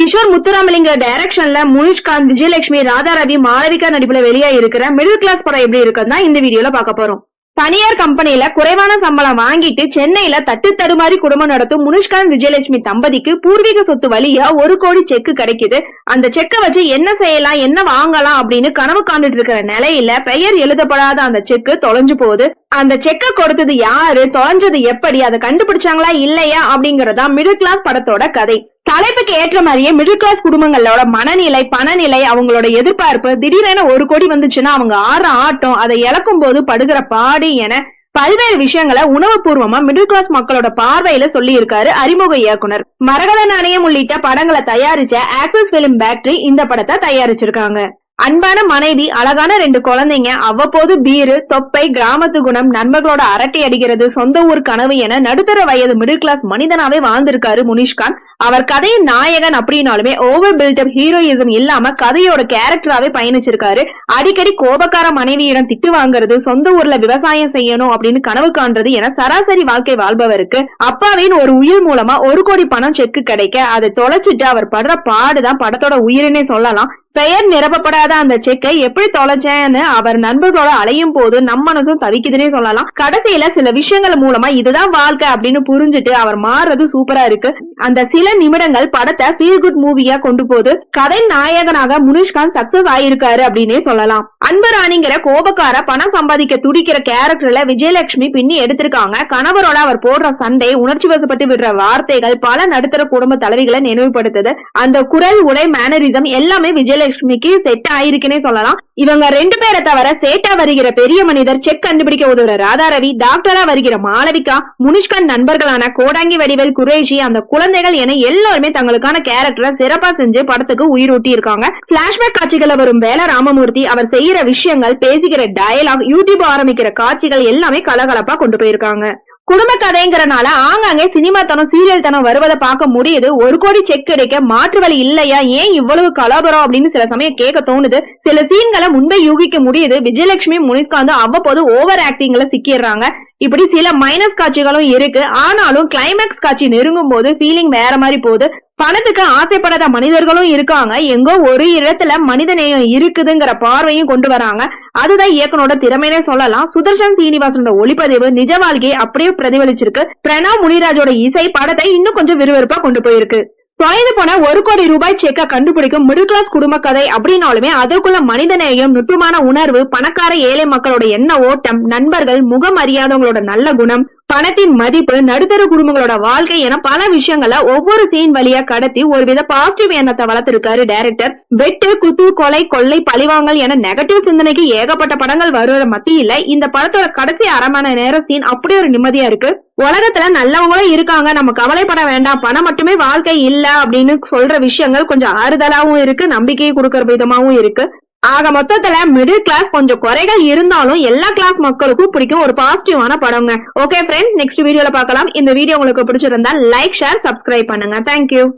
கிஷோர் முத்துராமலிங்க டைரக்ஷன்ல முனிஷ்காந்த், விஜயலட்சுமி, ராதா ரவி, மாளவிகா நடிப்புல வெளியா இருக்கிற மிடில் கிளாஸ் படம் எப்படி இருக்குன்னு இந்த வீடியோல பார்க்க போறோம். தனியார் கம்பெனில குறைவான சம்பளம் வாங்கிட்டு சென்னையில தட்டு தடுமாறி குடும்பம் நடத்தும் முனிஷ்காந்த், விஜயலட்சுமி தம்பதிக்கு பூர்வீக சொத்து வழியா 1 கோடி செக் கிடைக்குது. அந்த செக்கை வச்சு என்ன செய்யலாம், என்ன வாங்கலாம் அப்படின்னு கனவு காண்டுட்டு இருக்கிற நிலையில பெயர் எழுதப்படாத அந்த செக்கு தொலைஞ்சு போகுது. அந்த செக்கை கொடுத்தது யாரு, தொலைஞ்சது எப்படி, அதை கண்டுபிடிச்சாங்களா இல்லையா அப்படிங்கறதா மிடில் கிளாஸ் படத்தோட கதை. தலைப்புக்கு ஏற்ற மாதிரியே மிடில் கிளாஸ் குடும்பங்களோட மனநிலை, பணநிலை, அவங்களோட எதிர்பார்ப்பு, திடீரென 1 கோடி வந்துச்சுன்னா அவங்க ஆடுற ஆட்டம், அதை இழக்கும் போது படுகிற பாடு என பல்வேறு விஷயங்களை உணவுபூர்வமா மிடில் கிளாஸ் மக்களோட பார்வையில சொல்லி இருக்காரு அறிமுக இயக்குனர். மரகத நாணயம் உள்ளிட்ட படங்களை தயாரிச்ச ஆக்சிஸ் பிலிம் ஃபேக்டரி இந்த படத்தை தயாரிச்சிருக்காங்க. அன்பான மனைவி, அழகான 2 குழந்தைங்க, அவ்வப்போது பீரு, தொப்பை, கிராமத்து குணம், நண்பர்களோட அரட்டை அடிக்கிறது, சொந்த ஊர் கனவு என நடுத்தர வயது மிடில் கிளாஸ் மனிதனாவே வாழ்ந்திருக்காரு முனிஷ்காந்த். அவர் கதையின் நாயகன் அப்படின்னாலுமே ஓவர் பில்டப் ஹீரோயிசம் இல்லாம கதையோட கேரக்டராவே பயணிச்சிருக்காரு. அடிக்கடி கோபக்கார மனைவியிடம் திட்டு வாங்குறது, சொந்த ஊர்ல விவசாயம் செய்யணும் அப்படின்னு கனவு காண்றது என சராசரி வாழ்க்கை வாழ்பவருக்கு அப்பாவின் ஒரு உயிர் மூலமா 1 கோடி பணம் செக்கு கிடைக்க அதை தொலைச்சிட்டு அவர் படுற பாடுதான் படத்தோட உயிரினே சொல்லலாம். பெயர் நிரப்பப்படாத அந்த செக்கை எப்படி தொலைச்சேன்னு அவர் நண்பர்களோட அலையும் போது நம் மனசும் தவிக்குதுன்னே சொல்லலாம். கடைசியில சில விஷயங்கள் மூலமா இதுதான் வாழ்க்கை அப்படின்னு புரிஞ்சுட்டு அவர் மாறுறது சூப்பரா இருக்கு. அந்த சில நிமிடங்கள் படத்தை ஃபீல் குட் மூவியா கொண்டு போது கதை நாயகனாக முனிஷ்காந்த் சக்சஸ் ஆயிருக்காரு அப்படின்னே சொல்லலாம். அன்பராணிங்கிற கோபக்கார பணம் சம்பாதிக்க துடிக்கிற கேரக்டர்ல விஜயலட்சுமி பின்னி எடுத்திருக்காங்க. கணவரோட அவர் போடுற சண்டை, உணர்ச்சி வசப்பட்டு விடுற வார்த்தைகள் பல நடுத்தர குடும்ப தலைவிகளை நினைவுபடுத்துது. அந்த குரல், உடை, மேனரிசம் எல்லாமே விஜயலட்சுமிக்கு செட் ஆயிருக்குன்னே சொல்லலாம். இவங்க 2 பேரை தவிர சேட்டா வருகிற பெரிய மனிதர், செக் கண்டுபிடிக்க உதவுற ராதா ரவி, டாக்டரா வருகிற மாளவிகா, முனிஷ்காந்த் நண்பர்களான கோடாங்கி வடிவேல், குரேஷி, அந்த குழந்தைகள் என எல்லாருமே தங்களுக்கான கேரக்டரை சிறப்பா செஞ்சு படத்துக்கு உயிரூட்டி இருக்காங்க. பிளாஷ்பேக் காட்சிகளை வரும் வேல ராமமூர்த்தி, அவர் செய்யற விஷயங்கள், பேசுகிற டயலாக், யூடியூப் ஆரம்பிக்கிற காட்சிகள் எல்லாமே கலகலப்பா கொண்டு போயிருக்காங்க. குடும்ப கதைங்கிறனால ஆங்காங்கே சினிமா தனம், சீரியல் தனம் வருவதை பார்க்க முடியுது. 1 கோடி செக் கிடைக்க மாற்று வழி இல்லையா, ஏன் இவ்வளவு கலபரம் அப்படின்னு சில சமயம் கேட்க தோணுது. சில சீன்களை முன்பே யூகிக்க முடியுது. விஜயலட்சுமி, முனிஷ்காந்த் அவ்வப்போது ஓவர் ஆக்டிங்ல சிக்கிடுறாங்க. இப்படி சில மைனஸ் காட்சிகளும் இருக்கு. ஆனாலும் கிளைமேக்ஸ் காட்சி நெருங்கும் போது ஃபீலிங் வேற மாதிரி போகுது. பணத்துக்கு ஆசைப்படாத மனிதர்களும் இருக்காங்க. எங்கோ ஒரு இடத்துல மனித நேயம் இருக்குதுங்கிற பார்வையும் கொண்டு வராங்க. அதுதான் இயக்குனோட திறமைனே சொல்லலாம். சுதர்ஷன் சீனிவாசனோட ஒளிப்பதிவு நிஜ வாழ்க்கையை அப்படியே பிரதிபலிச்சிருக்கு. பிரணவ் முனிராஜோட இசை படத்தை இன்னும் கொஞ்சம் விறுவிறுப்பா கொண்டு போயிருக்கு. தொலைந்து போன 1 கோடி ரூபாய் செக்க கண்டுபிடிக்கும் மிடில் கிளாஸ் குடும்ப கதை அப்படின்னாலுமே அதற்குள்ள மனிதநேயம், நுட்பமான உணர்வு, பணக்கார ஏழை மக்களோட எண்ண ஓட்டம், நண்பர்கள், முகம் அறியாதவங்களோட நல்ல குணம், பணத்தின் மதிப்பு, நடுத்தர குடும்பங்களோட வாழ்க்கை என பல விஷயங்களை ஒவ்வொரு சீன் வழியா கடத்தி ஒருவித பாசிட்டிவ் எண்ணத்தை வளர்த்திருக்காரு டைரக்டர். வெட்டு, குத்து, கொலை, கொள்ளை, பழிவாங்கல் என நெகட்டிவ் சிந்தனைக்கு ஏகப்பட்ட படங்கள் வருகிற மத்தியில இந்த படத்தோட கடைசி 1/2 மணி நேர சீன் அப்படி ஒரு நிம்மதியா இருக்கு. உலகத்துல நல்லவங்களும் இருக்காங்க, நம்ம கவலைப்பட வேண்டாம், பணம் மட்டுமே வாழ்க்கை இல்ல அப்படின்னு சொல்ற விஷயங்கள் கொஞ்சம் ஆறுதலாவும் இருக்கு, நம்பிக்கையை கொடுக்கற விதமாவும் இருக்கு. ஆக மொத்தத்துல மிடில் கிளாஸ் கொஞ்சம் குறைகள் இருந்தாலும் எல்லா கிளாஸ் மக்களுக்கும் பிடிக்கும் ஒரு பாசிட்டிவான படங்க. ஓகே ஃப்ரெண்ட்ஸ், நெக்ஸ்ட் வீடியோல பார்க்கலாம். இந்த வீடியோ உங்களுக்கு பிடிச்சிருந்தா லைக், ஷேர், சப்ஸ்கிரைப் பண்ணுங்க. தேங்க்யூ.